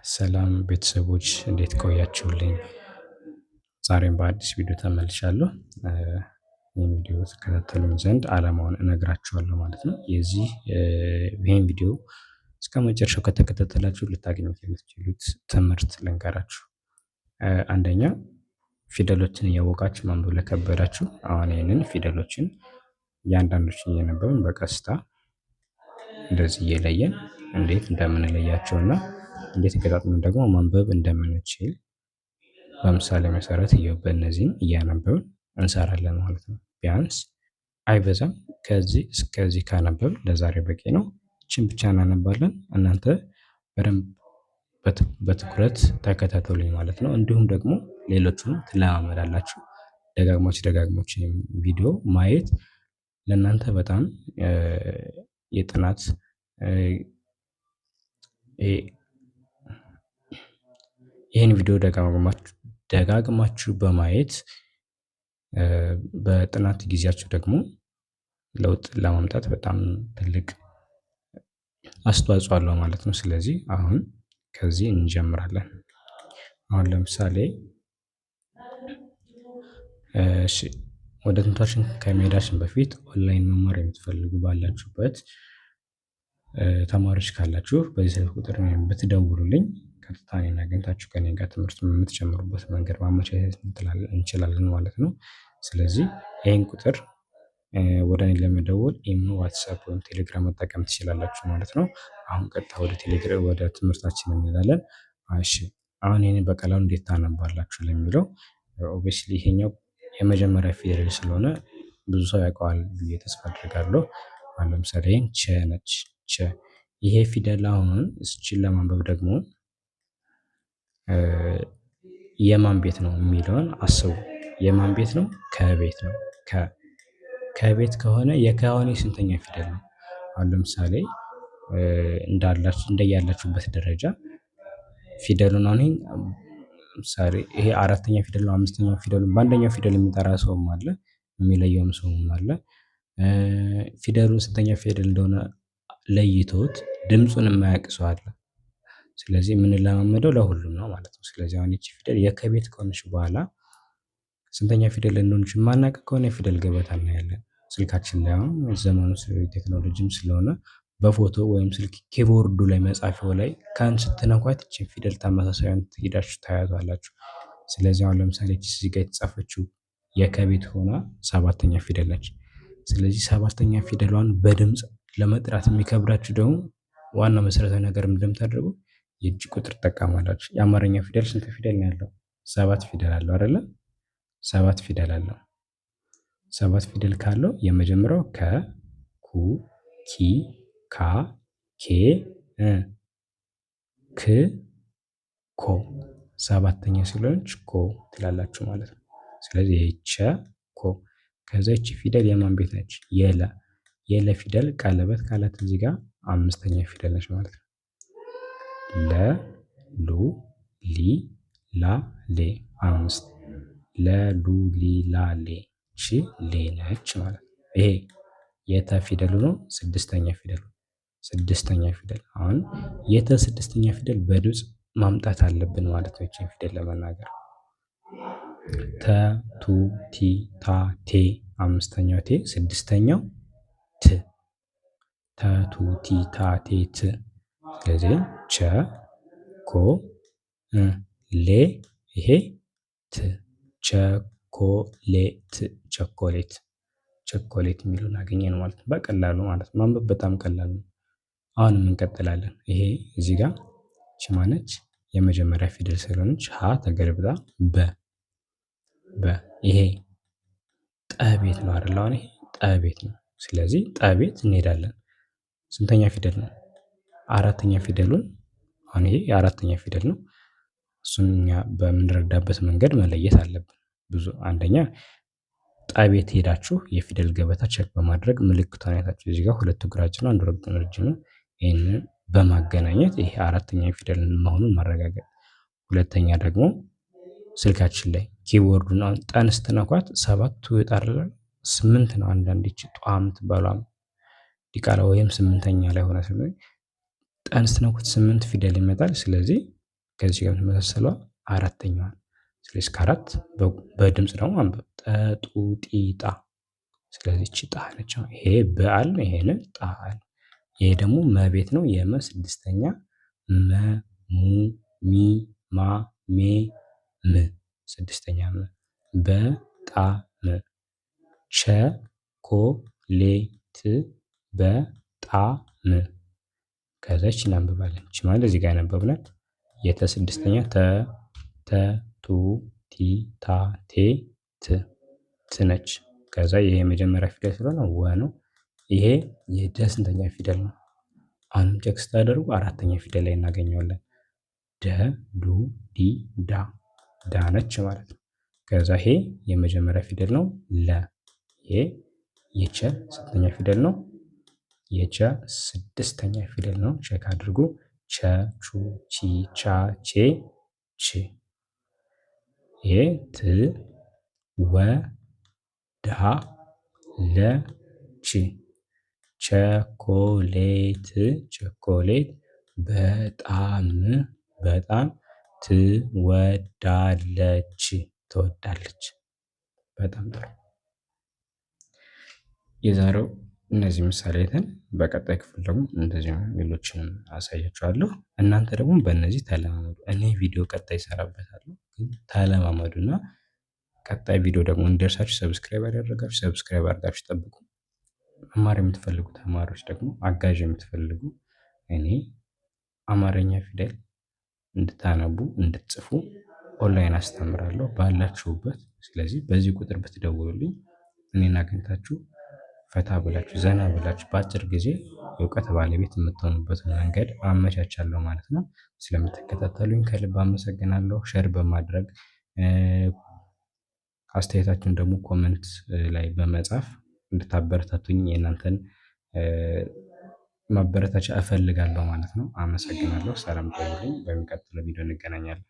ሰላም ቤተሰቦች እንዴት ቆያችሁልኝ? ዛሬም በአዲስ ቪዲዮ ተመልሻለሁ። ይህን ቪዲዮ ትከታተሉኝ ዘንድ ዓላማውን እነግራችኋለሁ ማለት ነው። ይህን ቪዲዮ እስከመጨረሻው ከተከታተላችሁ ልታገኙት የምትችሉት ትምህርት ልንገራችሁ። አንደኛ ፊደሎችን እያወቃችሁ ማንበብ ለከበዳችሁ አሁን ይህንን ፊደሎችን እያንዳንዶችን እየነበብን በቀስታ እንደዚህ እየለየን እንዴት እንደምንለያቸውና እንዴት ገጣጥመን ደግሞ ማንበብ እንደምንችል በምሳሌ መሰረት በእነዚህም እያነበብን እንሰራለን ማለት ነው። ቢያንስ አይበዛም ከዚህ እስከዚህ ካነበብን ለዛሬ በቂ ነው። ይቺን ብቻ እናነባለን እናንተ በደንብ በትኩረት ተከታተሉኝ ማለት ነው። እንዲሁም ደግሞ ሌሎቹንም ትለማመዳላችሁ። ደጋግማችሁ ቪዲዮ ማየት ለእናንተ በጣም የጥናት ይህን ቪዲዮ ደጋግማችሁ በማየት በጥናት ጊዜያችሁ ደግሞ ለውጥ ለማምጣት በጣም ትልቅ አስተዋጽኦ አለው ማለት ነው። ስለዚህ አሁን ከዚህ እንጀምራለን። አሁን ለምሳሌ እሺ ወደ ትምህርታችን ከመሄዳችን በፊት ኦንላይን መማር የምትፈልጉ ባላችሁበት ተማሪዎች ካላችሁ በዚህ ስልክ ቁጥር ብትደውሉልኝ ቀጥታ እኔን አግኝታችሁ ከእኔ ጋር ትምህርት የምትጀምሩበት መንገድ ማመቻቸት እንችላለን ማለት ነው። ስለዚህ ይሄን ቁጥር ወደ እኔ ለመደወል ኢሞ፣ ዋትሳፕ ወይም ቴሌግራም መጠቀም ትችላላችሁ ማለት ነው። አሁን ቀጥታ ወደ ትምህርታችን እንሄዳለን። እሺ አሁን ይሄንን በቀላሉ እንዴት ታነባላችሁ ለሚለው ኦብቪየስሊ ይሄኛው የመጀመሪያ ፊደል ስለሆነ ብዙ ሰው ያውቀዋል ብዬ ተስፋ አደርጋለሁ። አሁን ለምሳሌ ቸ ነች ቸ ይሄ ፊደል አሁን እቺን ለማንበብ ደግሞ የማን ቤት ነው የሚለውን አስቡ። የማን ቤት ነው? ከቤት ነው። ከቤት ከሆነ የከ አሁን የስንተኛ ፊደል ነው? አሁን ለምሳሌ እንደያላችሁበት ደረጃ ፊደሉን አሁን ለምሳሌ ይሄ አራተኛ ፊደል ነው አምስተኛ ፊደሉን በአንደኛው ፊደል የሚጠራ ሰውም አለ የሚለየውም ሰውም አለ። ፊደሉን ስንተኛ ፊደል እንደሆነ ለይቶት ድምጹን የማያውቅ ሰው አለ። ስለዚህ የምንለማመደው ለሁሉም ነው ማለት ነው። ስለዚህ አሁን ይቺ ፊደል የከቤት ከሆነች በኋላ ስንተኛ ፊደል እንደሆነች የማናውቅ ከሆነ የፊደል ገበታ እናያለን። ስልካችን ላይ አሁን ዘመኑ ቴክኖሎጂም ስለሆነ በፎቶ ወይም ስልክ ኪቦርዱ ላይ መጻፊያው ላይ ካን ስትነኳት ይቺን ፊደል ተመሳሳዩን ሄዳችሁ ታያቷላችሁ። ስለዚህ አሁን ለምሳሌ ይቺ እዚህ ጋር የተጻፈችው የከቤት ሆና ሰባተኛ ፊደል ነች። ስለዚህ ሰባተኛ ፊደሏን በድምጽ ለመጥራት የሚከብዳችሁ ደግሞ ዋና መሰረታዊ ነገር እንደምታደርጉ የእጅ ቁጥር ትጠቀማላችሁ። የአማርኛ ፊደል ስንት ፊደል ነው ያለው? ሰባት ፊደል አለው አይደለ? ሰባት ፊደል አለው። ሰባት ፊደል ካለው የመጀመሪያው ከ፣ ኩ፣ ኪ፣ ካ፣ ኬ፣ ክ፣ ኮ ሰባተኛ ስለሆነች ኮ ትላላችሁ ማለት ነው። ስለዚህ ቸ ኮ ከዛ ይቺ ፊደል የማን ቤት ነች? የለ ፊደል ቀለበት ካላት እዚህ ጋር አምስተኛ ፊደል ነች ማለት ነው። ለ ሉ ሊ ላ ሌ አምስት ለ ሉ ሊ ላ ሌ ቺ ሌ ነች ማለት ነው። ይሄ የተ ፊደሉ ነው። ስድስተኛ ፊደል አሁን የተ ስድስተኛ ፊደል በድምጽ ማምጣት አለብን ማለት ነው። ይቺን ፊደል ለመናገር ተ ቱ ቲ ታ ቴ አምስተኛው ቴ ስድስተኛው ት ተ ቱ ቲ ታ ቴ ት ስለዚህ ቸ ኮ ሌ ይሄ ት ቸኮሌት ቸኮሌት የሚለውን አገኘን ማለት ነው። በቀላሉ ማለት ነው። ማንበብ በጣም ቀላል ነው። አሁንም እንቀጥላለን። ይሄ እዚህ ጋር ይቺ ማነች? የመጀመሪያ ፊደል ስለሆነች ሀ ተገልብጣ በ ይሄ ጠቤት ነው አይደል? አሁን ይሄ ጠቤት ነው። ስለዚህ ጠቤት እንሄዳለን። ስንተኛ ፊደል ነው? አራተኛ ፊደሉን አሁን ይሄ የአራተኛ ፊደል ነው። እሱን እኛ በምንረዳበት መንገድ መለየት አለብን። አንደኛ ጠቤት ሄዳችሁ የፊደል ገበታ ቼክ በማድረግ ምልክቷን አይታችሁ እዚህ ጋር ሁለቱ ግራጫ ነው አንዱ ረጅም ነው። ይሄንን በማገናኘት ይሄ አራተኛ ፊደል መሆኑን ማረጋገጥ። ሁለተኛ ደግሞ ስልካችን ላይ ኪቦርዱን አሁን ጠን ስትነኳት ሰባቱ ይወጣል። ስምንት ነው አንዳንዴ ይቺ ጧ የምትባሏም ዲቃላ ወይም ስምንተኛ ላይ ሆነ ጠን ስትነኩት ስምንት ፊደል ይመጣል። ስለዚህ ከዚህ ጋር የምትመሳሰለዋ አራተኛዋ። ስለዚህ እስከ አራት በድምጽ ደግሞ አንብብ። ጠጡ ጢጣ። ስለዚህ እቺ ጣ ነች። ይሄ በአል ነው። ይሄንን ጣ አለ። ይሄ ደግሞ መቤት ነው። የመ ስድስተኛ መ ሙ ሚ ማ ሜ ም ስድስተኛ መ በጣም ቸኮሌት በጣም ከዛ ይቺን እናንብባለን። ይቺ ማለት እዚህ ጋር ያነበብናት የተ ስድስተኛ ተ ተ ቱ ቲ ታ ቴ ት ት ነች። ከዛ ይሄ የመጀመሪያ ፊደል ስለሆነ ወ ነው። ይሄ የደ ስንተኛ ፊደል ነው? አሁንም ቼክ ስታደርጉ አራተኛ ፊደል ላይ እናገኘዋለን። ደ ዱ ዲ ዳ ዳ ነች ማለት ነው። ከዛ ይሄ የመጀመሪያ ፊደል ነው ለ። ይሄ የቸ ስንተኛ ፊደል ነው? የቸ ስድስተኛ ፊደል ነው። ቼክ አድርጉ። ቸ ቹ ቺ ቻ ቼ ች። ይሄ ት ወ ዳ ለ ች ቸኮሌት ቸኮሌት በጣም በጣም ትወዳለች ትወዳለች። በጣም ጥሩ። የዛሬው እነዚህ ምሳሌ አይተን በቀጣይ ክፍል ደግሞ እንደዚህ ሌሎችንም አሳያችኋለሁ። እናንተ ደግሞ በእነዚህ ተለማመዱ። እኔ ቪዲዮ ቀጣይ እሰራበታለሁ፣ ግን ተለማመዱና ቀጣይ ቪዲዮ ደግሞ እንዲደርሳችሁ ሰብስክራይብ ያደረጋችሁ ሰብስክራይብ አድርጋችሁ ጠብቁ። መማር የምትፈልጉ ተማሪዎች ደግሞ አጋዥ የምትፈልጉ እኔ አማርኛ ፊደል እንድታነቡ እንድትጽፉ ኦንላይን አስተምራለሁ ባላችሁበት። ስለዚህ በዚህ ቁጥር ብትደውሉልኝ እኔን አግኝታችሁ ፈታ ብላችሁ ዘና ብላችሁ በአጭር ጊዜ የእውቀት ባለቤት የምትሆኑበትን መንገድ አመቻቻለሁ ማለት ነው። ስለምትከታተሉኝ ከልብ አመሰግናለሁ። ሼር በማድረግ አስተያየታችሁን ደግሞ ኮመንት ላይ በመጻፍ እንድታበረታቱኝ የእናንተን ማበረታቻ እፈልጋለሁ ማለት ነው። አመሰግናለሁ። ሰላም ቆዩልኝ። በሚቀጥለው ቪዲዮ እንገናኛለን።